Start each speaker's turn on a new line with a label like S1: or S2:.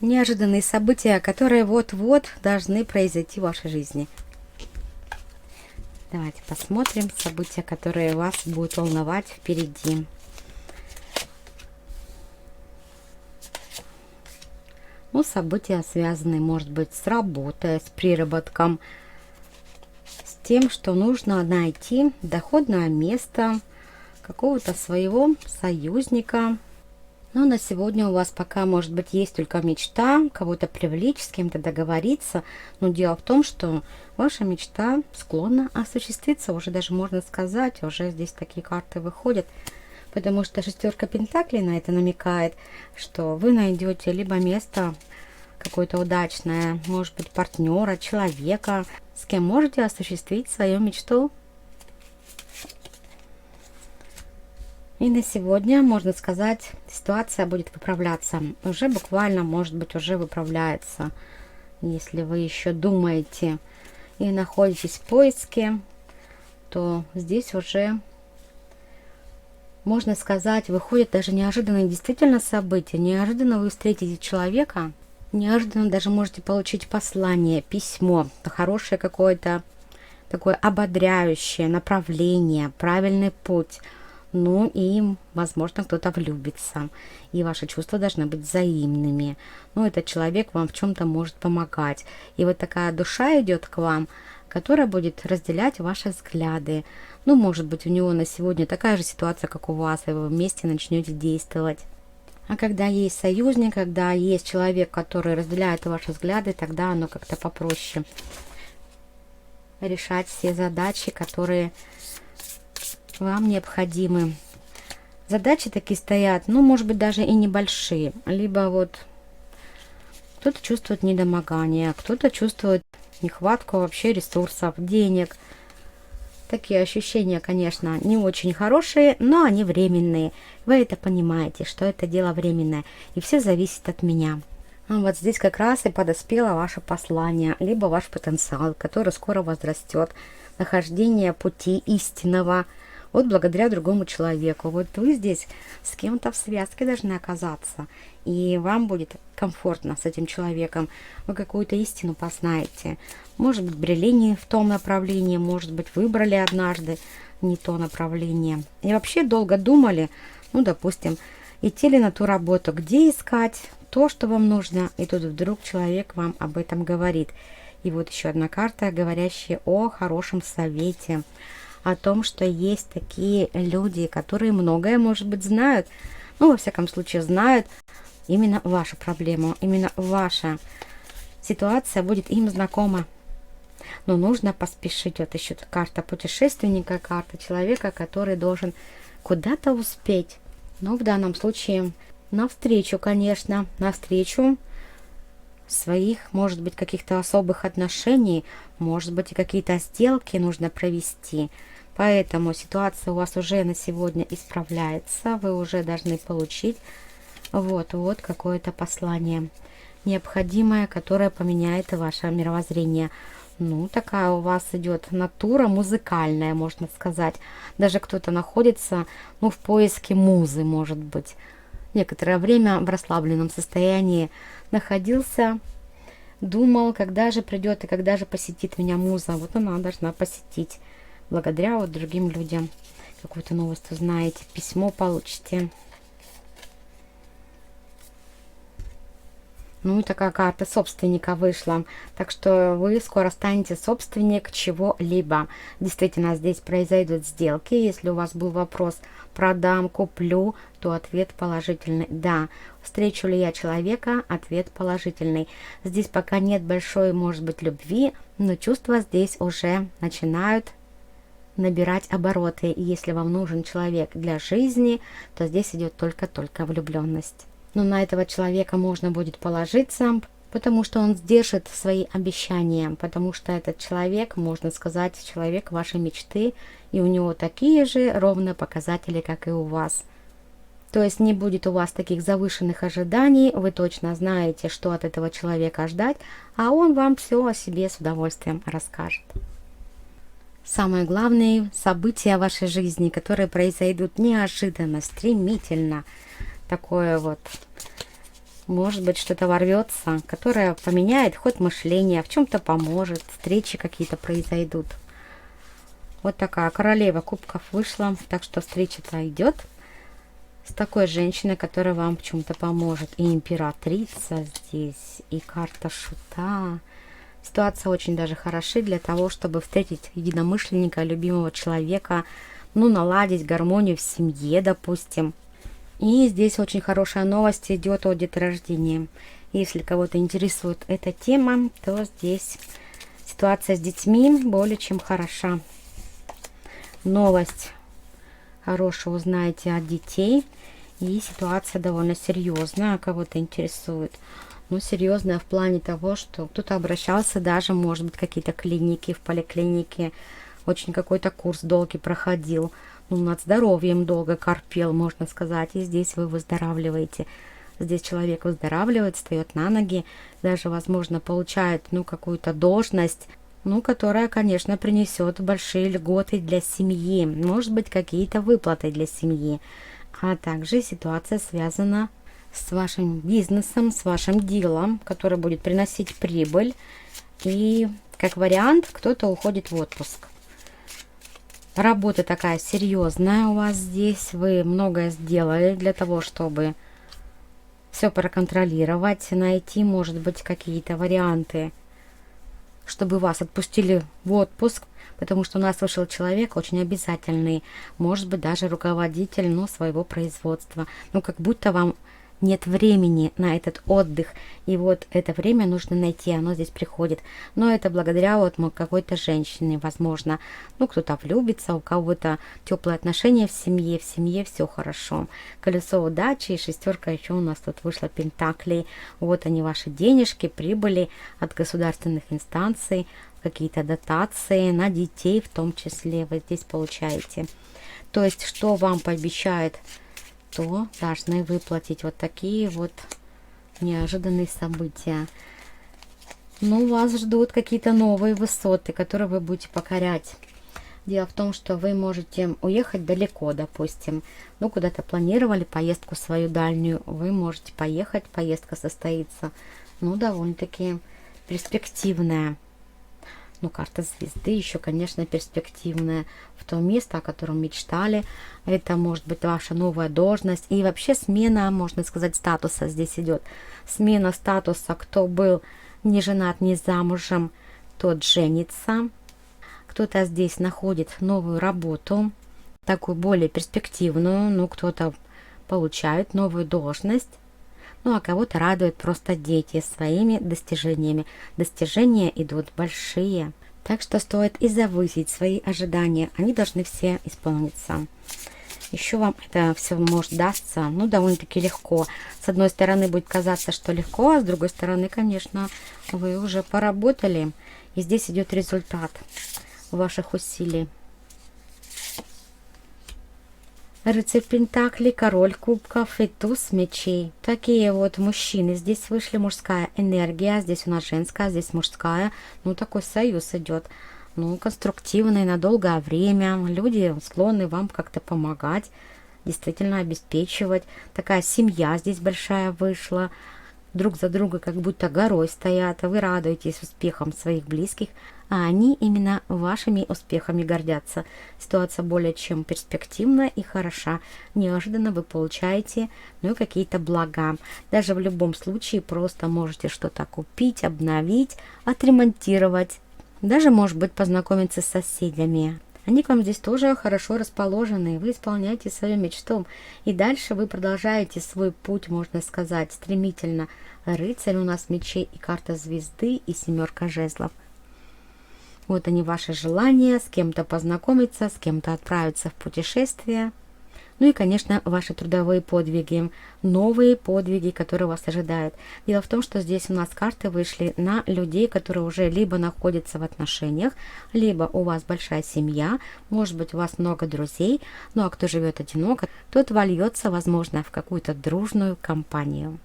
S1: неожиданные события, которые вот-вот должны произойти в вашей жизни. Давайте посмотрим события, которые вас будут волновать впереди. Ну, события связаны, может быть, с работой, с приработком, с тем, что нужно найти доходное место, какого-то своего союзника. Но на сегодня у вас пока, может быть, есть только мечта кого-то привлечь, с кем-то договориться. Но дело в том, что ваша мечта склонна осуществиться. Уже даже можно сказать, уже здесь такие карты выходят. Потому что шестерка пентаклей на это намекает, что вы найдете либо место какое-то удачное, может быть, партнера, человека, с кем можете осуществить свою мечту. И на сегодня, можно сказать, ситуация будет выправляться. Уже буквально, может быть, уже выправляется. Если вы еще думаете и находитесь в поиске, то здесь уже, можно сказать, выходит даже неожиданные действительно события. Неожиданно вы встретите человека, неожиданно даже можете получить послание, письмо, хорошее какое-то такое ободряющее направление, правильный путь. Ну и, возможно, кто-то влюбится. И ваши чувства должны быть взаимными. Ну, этот человек вам в чем-то может помогать. И вот такая душа идет к вам, которая будет разделять ваши взгляды. Ну, может быть, у него на сегодня такая же ситуация, как у вас, и вы вместе начнете действовать. А когда есть союзник, когда есть человек, который разделяет ваши взгляды, тогда оно как-то попроще решать все задачи, которые вам необходимы. Задачи такие стоят, ну, может быть, даже и небольшие. Либо вот кто-то чувствует недомогание, кто-то чувствует нехватку вообще ресурсов, денег. Такие ощущения, конечно, не очень хорошие, но они временные. Вы это понимаете, что это дело временное, и все зависит от меня. Вот здесь как раз и подоспело ваше послание, либо ваш потенциал, который скоро возрастет. Нахождение пути истинного, вот благодаря другому человеку. Вот вы здесь с кем-то в связке должны оказаться, и вам будет комфортно с этим человеком. Вы какую-то истину познаете. Может быть, брели не в том направлении, может быть, выбрали однажды не то направление. И вообще долго думали, ну, допустим, идти ли на ту работу, где искать то, что вам нужно. И тут вдруг человек вам об этом говорит. И вот еще одна карта, говорящая о хорошем совете, о том, что есть такие люди, которые многое, может быть, знают, ну, во всяком случае, знают именно вашу проблему, именно ваша ситуация будет им знакома. Но нужно поспешить. Вот еще карта путешественника, карта человека, который должен куда-то успеть. Но в данном случае навстречу, конечно, навстречу своих, может быть, каких-то особых отношений, может быть, и какие-то сделки нужно провести. Поэтому ситуация у вас уже на сегодня исправляется, вы уже должны получить вот какое-то послание необходимое, которое поменяет ваше мировоззрение. Ну, такая у вас идет натура музыкальная, можно сказать. Даже кто-то находится, ну, в поиске музы, может быть. Некоторое время в расслабленном состоянии находился, думал, когда же придет и когда же посетит меня муза. Вот она должна посетить. Благодаря вот другим людям. Какую-то новость узнаете, письмо получите. Ну и такая карта собственника вышла. Так что вы скоро станете собственник чего-либо. Действительно, здесь произойдут сделки. Если у вас был вопрос «продам, куплю», то ответ положительный. Да. Встречу ли я человека? Ответ положительный. Здесь пока нет большой, может быть, любви, но чувства здесь уже начинают набирать обороты. И если вам нужен человек для жизни, то здесь идет только влюбленность. Но на этого человека можно будет положиться, потому что он сдержит свои обещания, потому что этот человек, можно сказать, человек вашей мечты, и у него такие же ровно показатели, как и у вас. То есть не будет у вас таких завышенных ожиданий, вы точно знаете, что от этого человека ждать, а он вам все о себе с удовольствием расскажет. Самые главные события вашей жизни, которые произойдут неожиданно, стремительно. Такое вот Может быть, что-то ворвется, которое поменяет ход мышления, в чем-то поможет, встречи какие-то произойдут. Вот такая королева кубков вышла, так что встреча-то идет с такой женщиной, которая вам в чем-то поможет. И императрица здесь, и карта шута. Ситуация очень даже хороша для того, чтобы встретить единомышленника, любимого человека, ну, наладить гармонию в семье, допустим. И здесь очень хорошая новость идет о деторождении. Если кого-то интересует эта тема, то здесь ситуация с детьми более чем хороша. Новость хорошую узнаете от детей. И ситуация довольно серьезная, кого-то интересует. Ну, серьезная в плане того, что кто-то обращался даже, может быть, какие-то клиники, в поликлинике. Очень какой-то курс долгий проходил. Ну, над здоровьем долго корпел, можно сказать. И здесь вы выздоравливаете. Здесь человек выздоравливает, встает на ноги. Даже, возможно, получает, ну, какую-то должность, ну, которая, конечно, принесет большие льготы для семьи. Может быть, какие-то выплаты для семьи. А также ситуация связана с вашим бизнесом, с вашим делом, который будет приносить прибыль. И, как вариант, кто-то уходит в отпуск. Работа такая серьезная у вас здесь. Вы многое сделали для того, чтобы все проконтролировать, найти, может быть, какие-то варианты, чтобы вас отпустили в отпуск, потому что у нас вышел человек очень обязательный, может быть, даже руководитель, ну, своего производства. Ну, как будто вам нет времени на этот отдых, и вот это время нужно найти, оно здесь приходит. Но это благодаря вот какой-то женщине, возможно. Ну, кто-то влюбится, у кого-то теплые отношения в семье все хорошо. Колесо удачи и шестерка еще у нас тут вышла пентаклей. Вот они, ваши денежки, прибыли от государственных инстанций, какие-то дотации на детей в том числе вы здесь получаете. То есть, что вам пообещает, то должны выплатить. Вот такие вот неожиданные события. Ну, вас ждут какие-то новые высоты, которые вы будете покорять. Дело в том, что вы можете уехать далеко, допустим. Ну, куда-то планировали поездку свою дальнюю. Вы можете поехать, поездка состоится. Ну, довольно-таки перспективная. Ну, карта звезды еще, конечно, перспективная. В то место, о котором мечтали. Это может быть ваша новая должность. И вообще смена, можно сказать, статуса здесь идет. Смена статуса. Кто был не женат, не замужем, тот женится. Кто-то здесь находит новую работу, такую более перспективную. Ну, кто-то получает новую должность. Ну, а кого-то радуют просто дети своими достижениями. Достижения идут большие. Так что стоит и завысить свои ожидания. Они должны все исполниться. Еще вам это все может дастся, ну, довольно-таки легко. С одной стороны, будет казаться, что легко, а с другой стороны, конечно, вы уже поработали. И здесь идет результат ваших усилий. Рыцарь Пентаклей, король кубков и туз мечей. Такие вот мужчины. Здесь вышли, мужская энергия, здесь у нас женская, здесь мужская. Ну, такой союз идет. Ну, конструктивный, на долгое время. Люди склонны вам как-то помогать, действительно обеспечивать. Такая семья здесь большая вышла. Друг за друга как будто горой стоят. Вы радуетесь успехам своих близких, а они именно вашими успехами гордятся. Ситуация более чем перспективна и хороша. Неожиданно вы получаете, ну, какие-то блага. Даже в любом случае просто можете что-то купить, обновить, отремонтировать. Даже, может быть, познакомиться с соседями. Они к вам здесь тоже хорошо расположены. Вы исполняете свою мечту. И дальше вы продолжаете свой путь, можно сказать, стремительно. Рыцарь у нас мечей и карта звезды и семерка жезлов. Вот они, ваши желания, с кем-то познакомиться, с кем-то отправиться в путешествие. Ну и, конечно, ваши трудовые подвиги, новые подвиги, которые вас ожидают. Дело в том, что здесь у нас карты вышли на людей, которые уже либо находятся в отношениях, либо у вас большая семья, может быть, у вас много друзей. Ну а кто живет одиноко, тот вольется, возможно, в какую-то дружную компанию.